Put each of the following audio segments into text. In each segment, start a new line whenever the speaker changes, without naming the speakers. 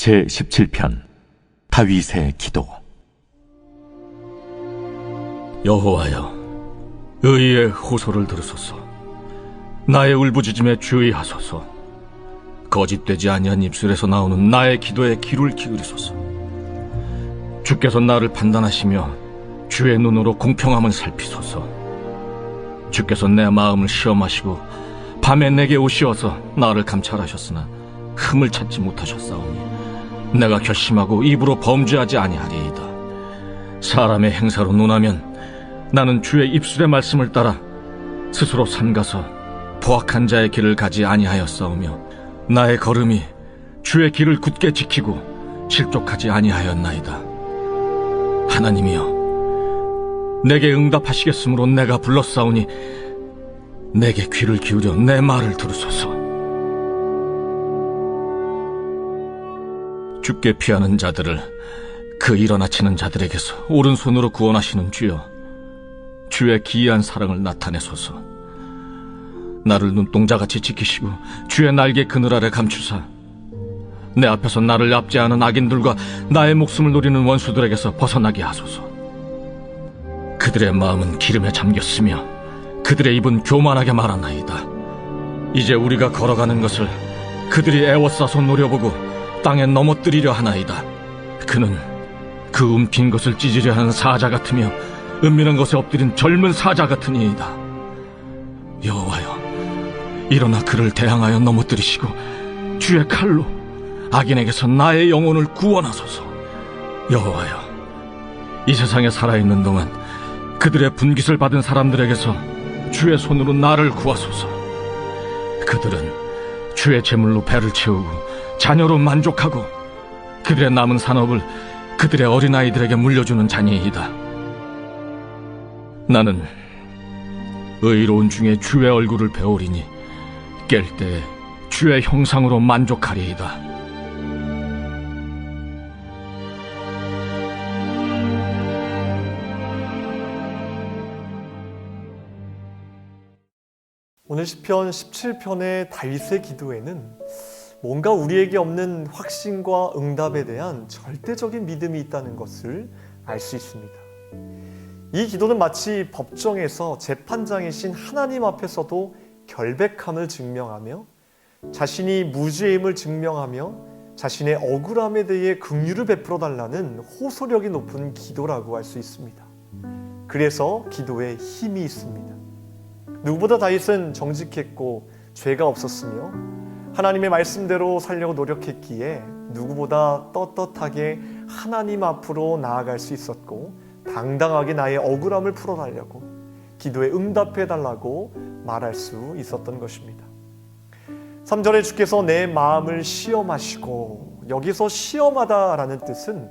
제17편 다윗의 기도.
여호와여, 의의 호소를 들으소서. 나의 울부짖음에 주의하소서. 거짓되지 아니한 입술에서 나오는 나의 기도에 귀를 기울이소서. 주께서 나를 판단하시며 주의 눈으로 공평함을 살피소서. 주께서 내 마음을 시험하시고 밤에 내게 오시어서 나를 감찰하셨으나 흠을 찾지 못하셨사오니 내가 결심하고 입으로 범죄하지 아니하리이다. 사람의 행사로 논하면 나는 주의 입술의 말씀을 따라 스스로 삼가서 포악한 자의 길을 가지 아니하였사오며 나의 걸음이 주의 길을 굳게 지키고 실족하지 아니하였나이다. 하나님이여, 내게 응답하시겠으므로 내가 불렀사오니 내게 귀를 기울여 내 말을 들으소서. 주께 피하는 자들을 그 일어나치는 자들에게서 오른손으로 구원하시는 주여, 주의 기이한 사랑을 나타내소서. 나를 눈동자같이 지키시고 주의 날개 그늘 아래 감추사 내 앞에서 나를 압제하는 악인들과 나의 목숨을 노리는 원수들에게서 벗어나게 하소서. 그들의 마음은 기름에 잠겼으며 그들의 입은 교만하게 말하나이다. 이제 우리가 걸어가는 것을 그들이 애워싸서 노려보고 땅에 넘어뜨리려 하나이다. 그는 그 움킨 것을 찢으려 하는 사자 같으며 은밀한 것에 엎드린 젊은 사자 같으니이다. 여호와여, 일어나 그를 대항하여 넘어뜨리시고 주의 칼로 악인에게서 나의 영혼을 구원하소서. 여호와여, 이 세상에 살아있는 동안 그들의 분깃을 받은 사람들에게서 주의 손으로 나를 구하소서. 그들은 주의 재물로 배를 채우고 자녀로 만족하고 그들의 남은 산업을 그들의 어린아이들에게 물려주는 자니이다. 나는 의로운 중에 주의 얼굴을 배우리니 깰 때에 주의 형상으로 만족하리이다.
오늘 시편 17편의 다윗의 기도에는 뭔가 우리에게 없는 확신과 응답에 대한 절대적인 믿음이 있다는 것을 알 수 있습니다. 이 기도는 마치 법정에서 재판장이신 하나님 앞에서도 결백함을 증명하며 자신이 무죄임을 증명하며 자신의 억울함에 대해 긍휼을 베풀어 달라는 호소력이 높은 기도라고 할 수 있습니다. 그래서 기도에 힘이 있습니다. 누구보다 다윗은 정직했고 죄가 없었으며 하나님의 말씀대로 살려고 노력했기에 누구보다 떳떳하게 하나님 앞으로 나아갈 수 있었고 당당하게 나의 억울함을 풀어달라고 기도에 응답해달라고 말할 수 있었던 것입니다. 3절에 주께서 내 마음을 시험하시고, 여기서 시험하다라는 뜻은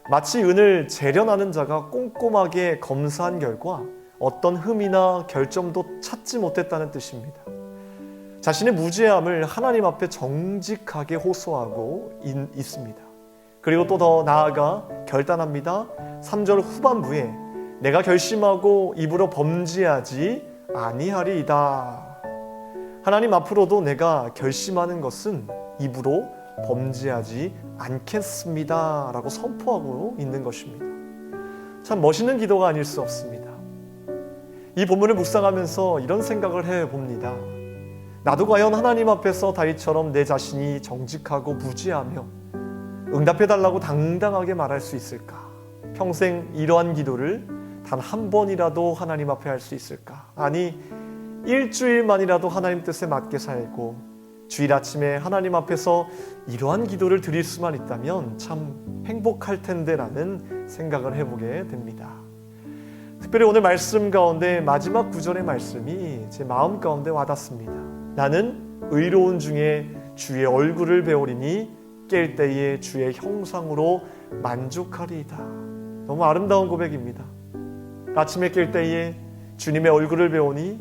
마치 은을 재련하는 자가 꼼꼼하게 검사한 결과 어떤 흠이나 결점도 찾지 못했다는 뜻입니다. 자신의 무죄함을 하나님 앞에 정직하게 호소하고 있습니다. 그리고 또 더 나아가 결단합니다. 3절 후반부에 내가 결심하고 입으로 범죄하지 아니하리이다. 하나님 앞으로도 내가 결심하는 것은 입으로 범죄하지 않겠습니다 라고 선포하고 있는 것입니다. 참 멋있는 기도가 아닐 수 없습니다. 이 본문을 묵상하면서 이런 생각을 해봅니다. 나도 과연 하나님 앞에서 다윗처럼 내 자신이 정직하고 무죄하며 응답해달라고 당당하게 말할 수 있을까? 평생 이러한 기도를 단 한 번이라도 하나님 앞에 할 수 있을까? 아니, 일주일만이라도 하나님 뜻에 맞게 살고 주일 아침에 하나님 앞에서 이러한 기도를 드릴 수만 있다면 참 행복할 텐데 라는 생각을 해보게 됩니다. 특별히 오늘 말씀 가운데 마지막 구절의 말씀이 제 마음 가운데 와닿습니다. 나는 의로운 중에 주의 얼굴을 배우리니 깰 때에 주의 형상으로 만족하리이다. 너무 아름다운 고백입니다. 아침에 깰 때에 주님의 얼굴을 배우니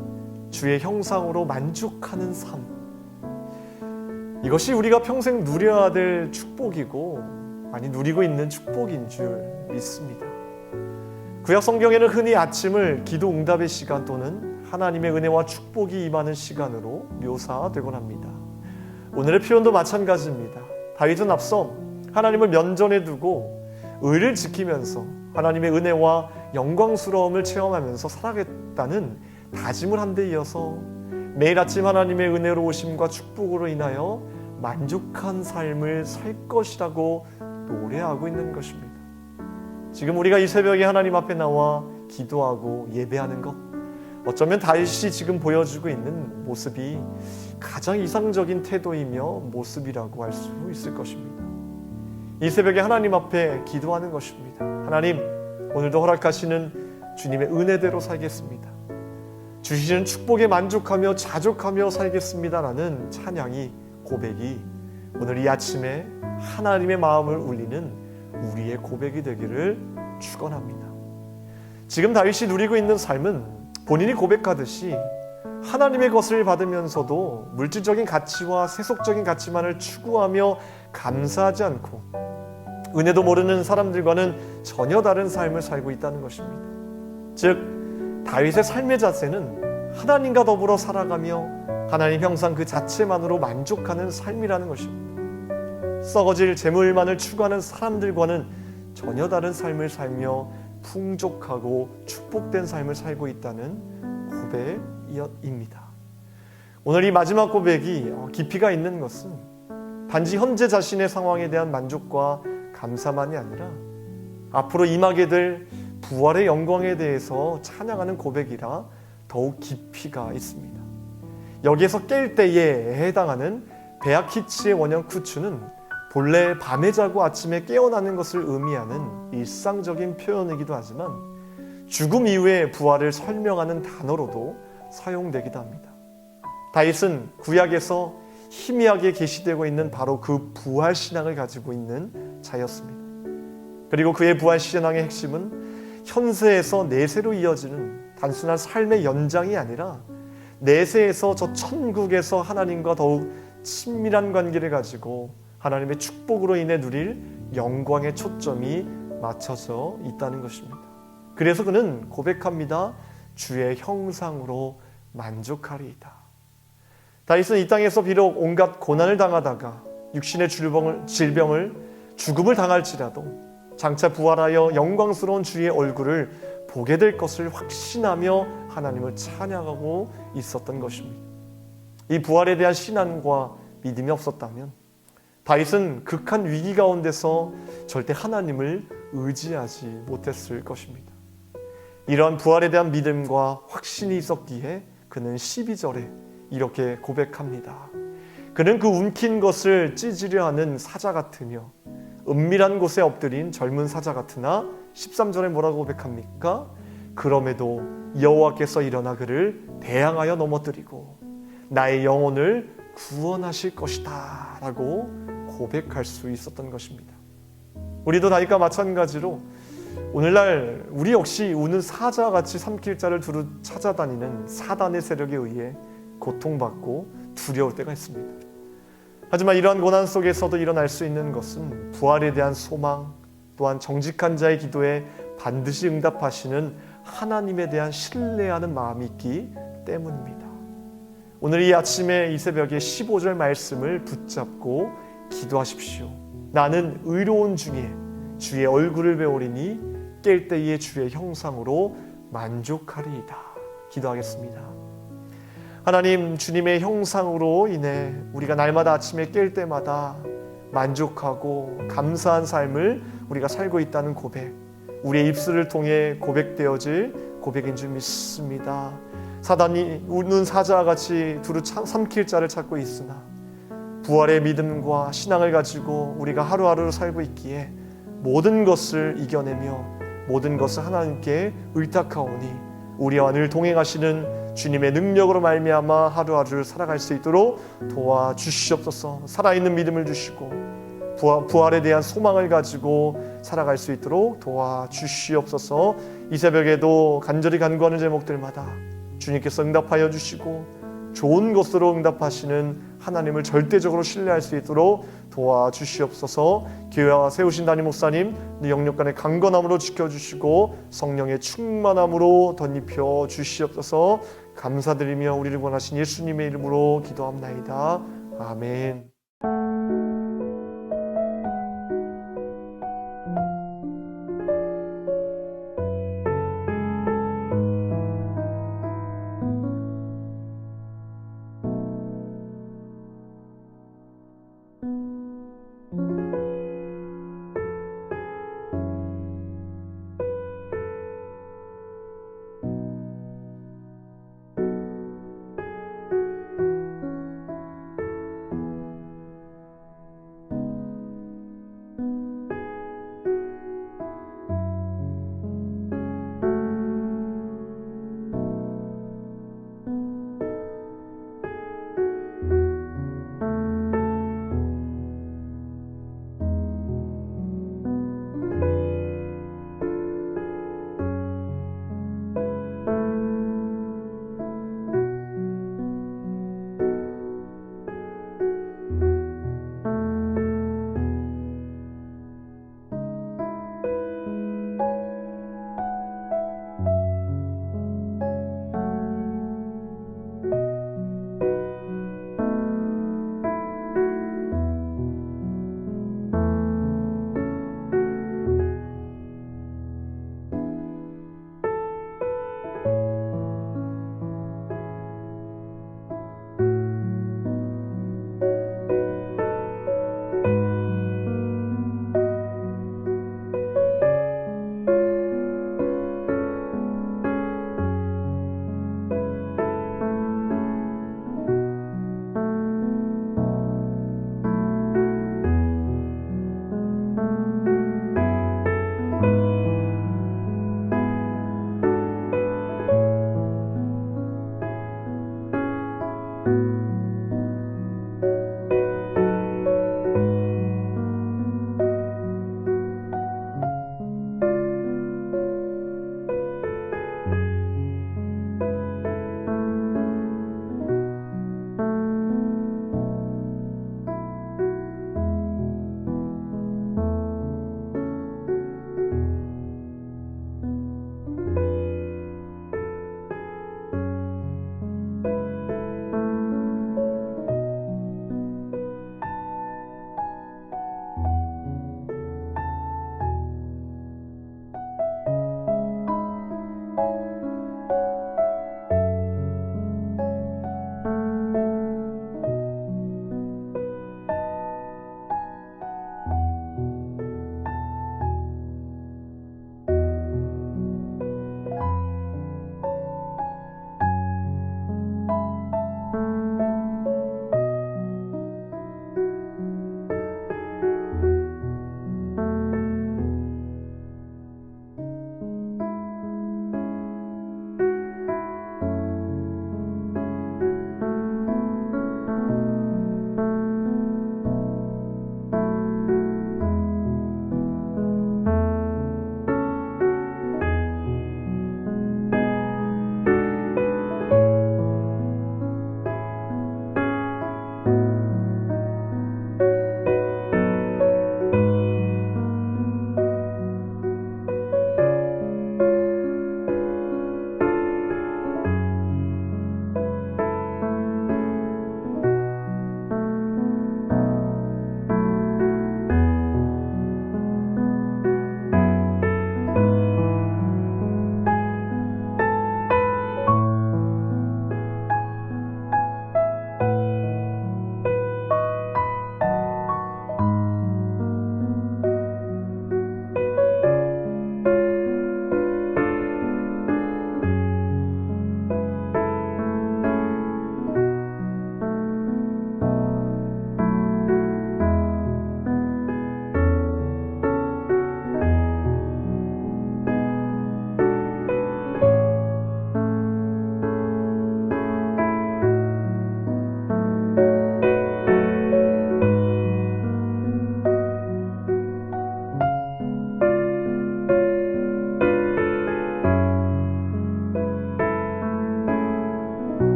주의 형상으로 만족하는 삶. 이것이 우리가 평생 누려야 될 축복이고 많이 누리고 있는 축복인 줄 믿습니다. 구약 성경에는 흔히 아침을 기도 응답의 시간 또는 하나님의 은혜와 축복이 임하는 시간으로 묘사되곤 합니다. 오늘의 표현도 마찬가지입니다. 다윗은 앞서 하나님을 면전에 두고 의를 지키면서 하나님의 은혜와 영광스러움을 체험하면서 살아가겠다는 다짐을 한 데 이어서 매일 아침 하나님의 은혜로 오심과 축복으로 인하여 만족한 삶을 살 것이라고 노래하고 있는 것입니다. 지금 우리가 이 새벽에 하나님 앞에 나와 기도하고 예배하는 것, 어쩌면 다윗이 지금 보여주고 있는 모습이 가장 이상적인 태도이며 모습이라고 할 수 있을 것입니다. 이 새벽에 하나님 앞에 기도하는 것입니다. 하나님, 오늘도 허락하시는 주님의 은혜대로 살겠습니다. 주시는 축복에 만족하며 자족하며 살겠습니다라는 찬양이, 고백이 오늘 이 아침에 하나님의 마음을 울리는 우리의 고백이 되기를 축원합니다. 지금 다윗이 누리고 있는 삶은 본인이 고백하듯이 하나님의 것을 받으면서도 물질적인 가치와 세속적인 가치만을 추구하며 감사하지 않고 은혜도 모르는 사람들과는 전혀 다른 삶을 살고 있다는 것입니다. 즉, 다윗의 삶의 자세는 하나님과 더불어 살아가며 하나님 형상 그 자체만으로 만족하는 삶이라는 것입니다. 썩어질 재물만을 추구하는 사람들과는 전혀 다른 삶을 살며 풍족하고 축복된 삶을 살고 있다는 고백입니다. 오늘 이 마지막 고백이 깊이가 있는 것은 단지 현재 자신의 상황에 대한 만족과 감사만이 아니라 앞으로 임하게 될 부활의 영광에 대해서 찬양하는 고백이라 더욱 깊이가 있습니다. 여기에서 깰 때에 해당하는 베아키치의 원형 쿠추는 본래 밤에 자고 아침에 깨어나는 것을 의미하는 일상적인 표현이기도 하지만 죽음 이후의 부활을 설명하는 단어로도 사용되기도 합니다. 다윗은 구약에서 희미하게 계시되고 있는 바로 그 부활신앙을 가지고 있는 자였습니다. 그리고 그의 부활신앙의 핵심은 현세에서 내세로 이어지는 단순한 삶의 연장이 아니라 내세에서 저 천국에서 하나님과 더욱 친밀한 관계를 가지고 하나님의 축복으로 인해 누릴 영광의 초점이 맞춰져 있다는 것입니다. 그래서 그는 고백합니다. 주의 형상으로 만족하리이다. 다윗은 이 땅에서 비록 온갖 고난을 당하다가 육신의 질병을 죽음을 당할지라도 장차 부활하여 영광스러운 주의 얼굴을 보게 될 것을 확신하며 하나님을 찬양하고 있었던 것입니다. 이 부활에 대한 신앙과 믿음이 없었다면 다윗은 극한 위기 가운데서 절대 하나님을 의지하지 못했을 것입니다. 이러한 부활에 대한 믿음과 확신이 있었기에 그는 12절에 이렇게 고백합니다. 그는 그 움킨 것을 찢으려 하는 사자 같으며 은밀한 곳에 엎드린 젊은 사자 같으나 13절에 뭐라고 고백합니까? 그럼에도 여호와께서 일어나 그를 대항하여 넘어뜨리고 나의 영혼을 구원하실 것이다 라고 고백할 수 있었던 것입니다. 우리도 다윗과 마찬가지로 오늘날 우리 역시 우는 사자같이 삼킬 자를 두루 찾아다니는 사단의 세력에 의해 고통받고 두려울 때가 있습니다. 하지만 이러한 고난 속에서도 일어날 수 있는 것은 부활에 대한 소망, 또한 정직한 자의 기도에 반드시 응답하시는 하나님에 대한 신뢰하는 마음이 있기 때문입니다. 오늘 이 아침에 이 새벽에 15절 말씀을 붙잡고 기도하십시오. 나는 의로운 중에 주의 얼굴을 배우리니 깰 때에 주의 형상으로 만족하리이다. 기도하겠습니다. 하나님, 주님의 형상으로 인해 우리가 날마다 아침에 깰 때마다 만족하고 감사한 삶을 우리가 살고 있다는 고백, 우리의 입술을 통해 고백되어질 고백인 줄 믿습니다. 사단이 우는 사자와 같이 두루 삼킬 자를 찾고 있으나 부활의 믿음과 신앙을 가지고 우리가 하루하루 살고 있기에 모든 것을 이겨내며 모든 것을 하나님께 의탁하오니 우리와 늘 동행하시는 주님의 능력으로 말미암아 하루하루를 살아갈 수 있도록 도와주시옵소서. 살아있는 믿음을 주시고 부활에 대한 소망을 가지고 살아갈 수 있도록 도와주시옵소서. 이 새벽에도 간절히 간구하는 제목들마다 주님께서 응답하여 주시고 좋은 것으로 응답하시는 하나님을 절대적으로 신뢰할 수 있도록 도와주시옵소서. 교회와 세우신 담임 목사님 영육간의 강건함으로 지켜주시고 성령의 충만함으로 덧입혀 주시옵소서. 감사드리며 우리를 원하신 예수님의 이름으로 기도합나이다. 아멘.